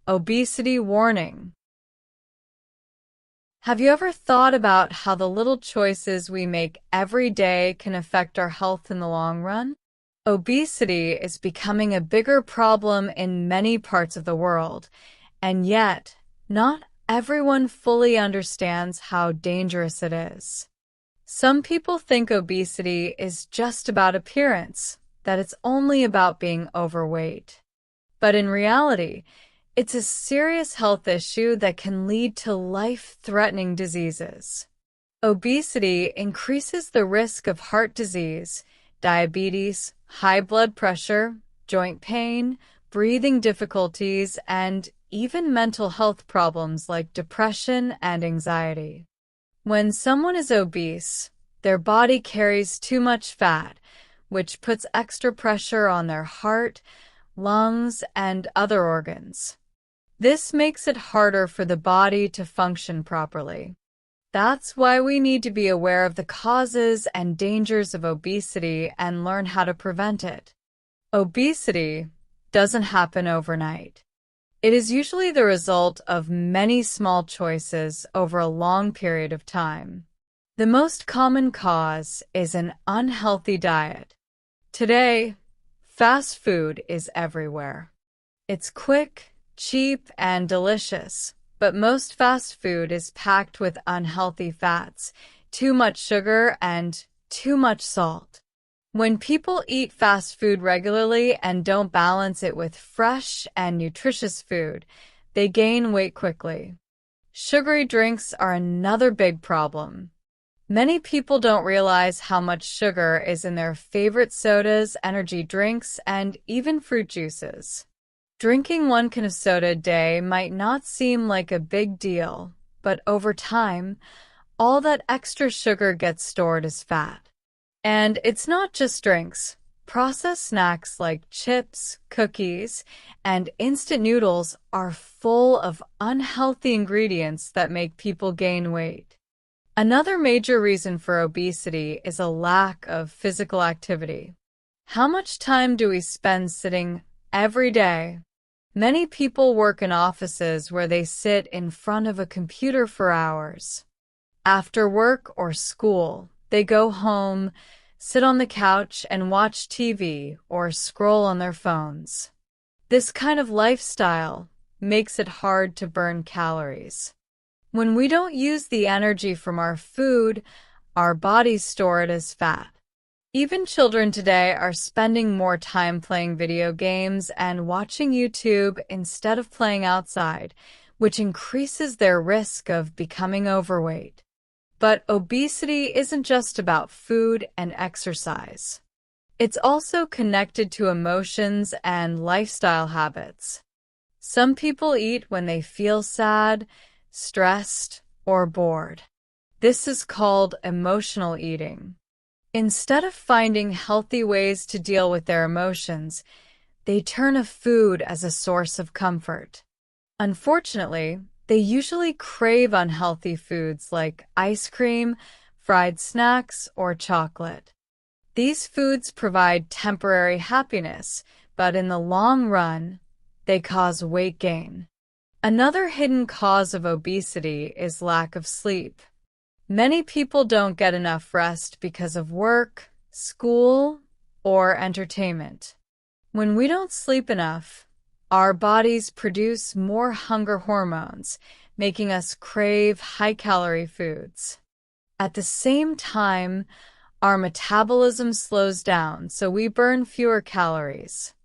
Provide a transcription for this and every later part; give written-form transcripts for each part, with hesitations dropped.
Obesity warning. Have you ever thought about how the little choices we make every day can affect our health in the long run? Obesity is becoming a bigger problem in many parts of the world, and yet, not everyone fully understands how dangerous it is. Some people think obesity is just about appearance, that it's only about being overweight. But in reality, it's a serious health issue that can lead to life-threatening diseases. Obesity increases the risk of heart disease, diabetes, high blood pressure, joint pain, breathing difficulties, and even mental health problems like depression and anxiety. When someone is obese, their body carries too much fat, which puts extra pressure on their heart, lungs, and other organs. This makes it harder for the body to function properly. That's why we need to be aware of the causes and dangers of obesity and learn how to prevent it. Obesity doesn't happen overnight. It is usually the result of many small choices over a long period of time. The most common cause is an unhealthy diet. Today, fast food is everywhere. It's quick, cheap, and delicious, but most fast food is packed with unhealthy fats, too much sugar, and too much salt. When people eat fast food regularly and don't balance it with fresh and nutritious food, they gain weight quickly. Sugary drinks are another big problem. Many people don't realize how much sugar is in their favorite sodas, energy drinks, and even fruit juices. Drinking 1 can of soda a day might not seem like a big deal, but over time, all that extra sugar gets stored as fat. And it's not just drinks. Processed snacks like chips, cookies, and instant noodles are full of unhealthy ingredients that make people gain weight. Another major reason for obesity is a lack of physical activity. How much time do we spend sitting every day? Many people work in offices where they sit in front of a computer for hours. After work or school, they go home, sit on the couch, and watch TV or scroll on their phones. This kind of lifestyle makes it hard to burn calories. When we don't use the energy from our food, our bodies store it as fat. Even children today are spending more time playing video games and watching YouTube instead of playing outside, which increases their risk of becoming overweight. But obesity isn't just about food and exercise. It's also connected to emotions and lifestyle habits. Some people eat when they feel sad, stressed, or bored. This is called emotional eating. Instead of finding healthy ways to deal with their emotions, they turn to food as a source of comfort. Unfortunately, they usually crave unhealthy foods like ice cream, fried snacks, or chocolate. These foods provide temporary happiness, but in the long run, they cause weight gain. Another hidden cause of obesity is lack of sleep. Many people don't get enough rest because of work, school, or entertainment. When we don't sleep enough, our bodies produce more hunger hormones, making us crave high-calorie foods. At the same time, our metabolism slows down, so we burn fewer calories.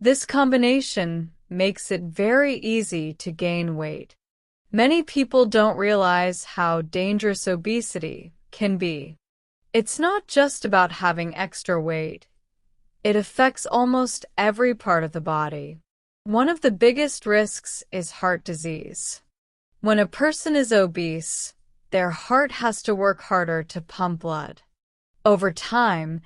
This combination makes it very easy to gain weight. Many people don't realize how dangerous obesity can be. It's not just about having extra weight. It affects almost every part of the body. One of the biggest risks is heart disease. When a person is obese, their heart has to work harder to pump blood. Over time,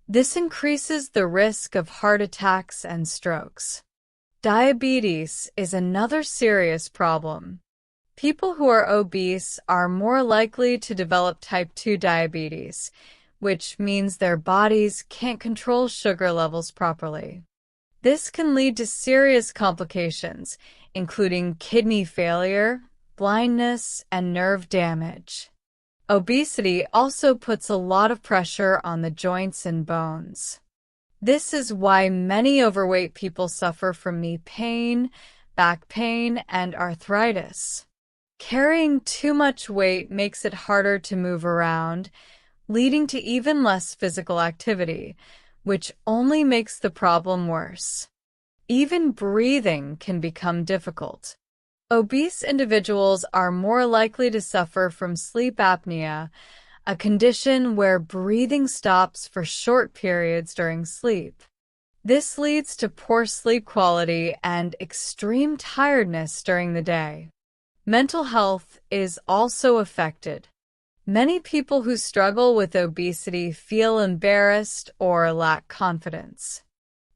this increases the risk of heart attacks and strokes. Diabetes is another serious problem. People who are obese are more likely to develop type 2 diabetes, which means their bodies can't control sugar levels properly. This can lead to serious complications, including kidney failure, blindness, and nerve damage. Obesity also puts a lot of pressure on the joints and bones. This is why many overweight people suffer from knee pain, back pain, and arthritis. Carrying too much weight makes it harder to move around, leading to even less physical activity, which only makes the problem worse. Even breathing can become difficult. Obese individuals are more likely to suffer from sleep apnea, a condition where breathing stops for short periods during sleep. This leads to poor sleep quality and extreme tiredness during the day. Mental health is also affected. Many people who struggle with obesity feel embarrassed or lack confidence.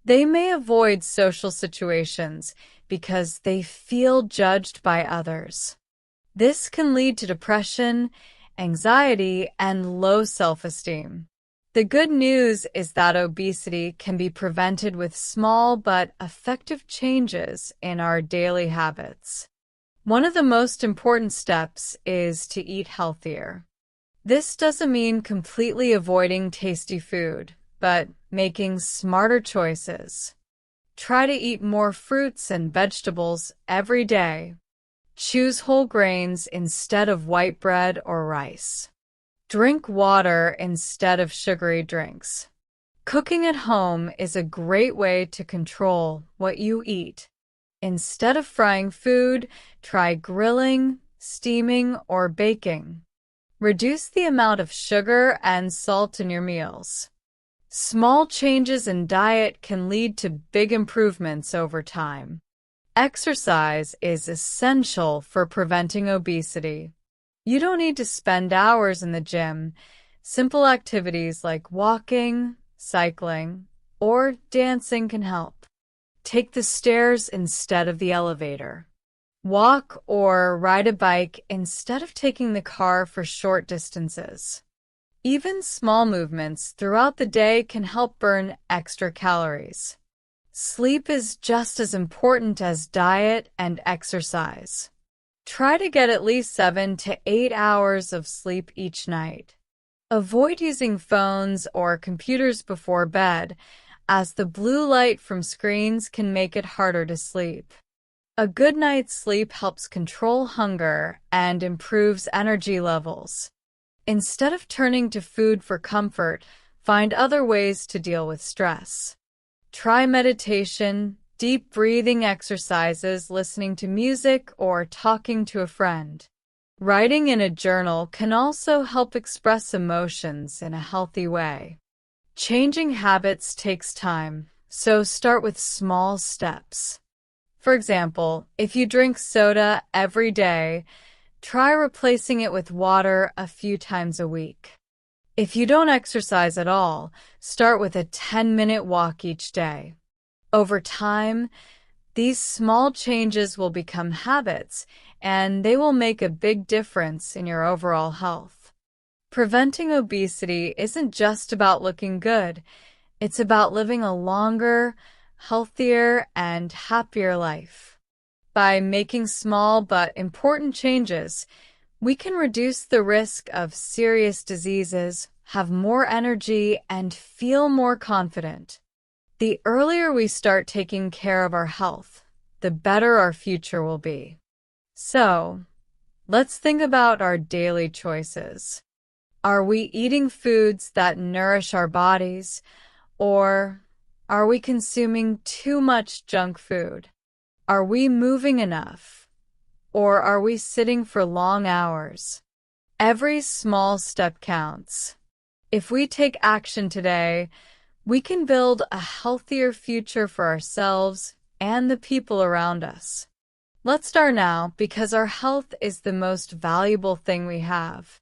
They may avoid social situations because they feel judged by others. This can lead to depression, anxiety, and low self-esteem. The good news is that obesity can be prevented with small but effective changes in our daily habits. One of the most important steps is to eat healthier. This doesn't mean completely avoiding tasty food, but making smarter choices. Try to eat more fruits and vegetables every day. Choose whole grains instead of white bread or rice. Drink water instead of sugary drinks. Cooking at home is a great way to control what you eat. Instead of frying food, try grilling, steaming, or baking. Reduce the amount of sugar and salt in your meals. Small changes in diet can lead to big improvements over time. Exercise is essential for preventing obesity. You don't need to spend hours in the gym. Simple activities like walking, cycling, or dancing can help. Take the stairs instead of the elevator. Walk or ride a bike instead of taking the car for short distances. Even small movements throughout the day can help burn extra calories. Sleep is just as important as diet and exercise. Try to get at least 7 to 8 hours of sleep each night. Avoid using phones or computers before bed, as the blue light from screens can make it harder to sleep. A good night's sleep helps control hunger and improves energy levels. Instead of turning to food for comfort, find other ways to deal with stress. Try meditation, deep breathing exercises, listening to music, or talking to a friend. Writing in a journal can also help express emotions in a healthy way. Changing habits takes time, so start with small steps. For example, if you drink soda every day, try replacing it with water a few times a week. If you don't exercise at all, start with a 10-minute walk each day. Over time, these small changes will become habits, and they will make a big difference in your overall health. Preventing obesity isn't just about looking good. It's about living a longer, healthier, and happier life. By making small but important changes, we can reduce the risk of serious diseases, have more energy, and feel more confident. The earlier we start taking care of our health, the better our future will be. So, let's think about our daily choices. Are we eating foods that nourish our bodies, or are we consuming too much junk food? Are we moving enough, or are we sitting for long hours? Every small step counts. If we take action today, we can build a healthier future for ourselves and the people around us. Let's start now, because our health is the most valuable thing we have.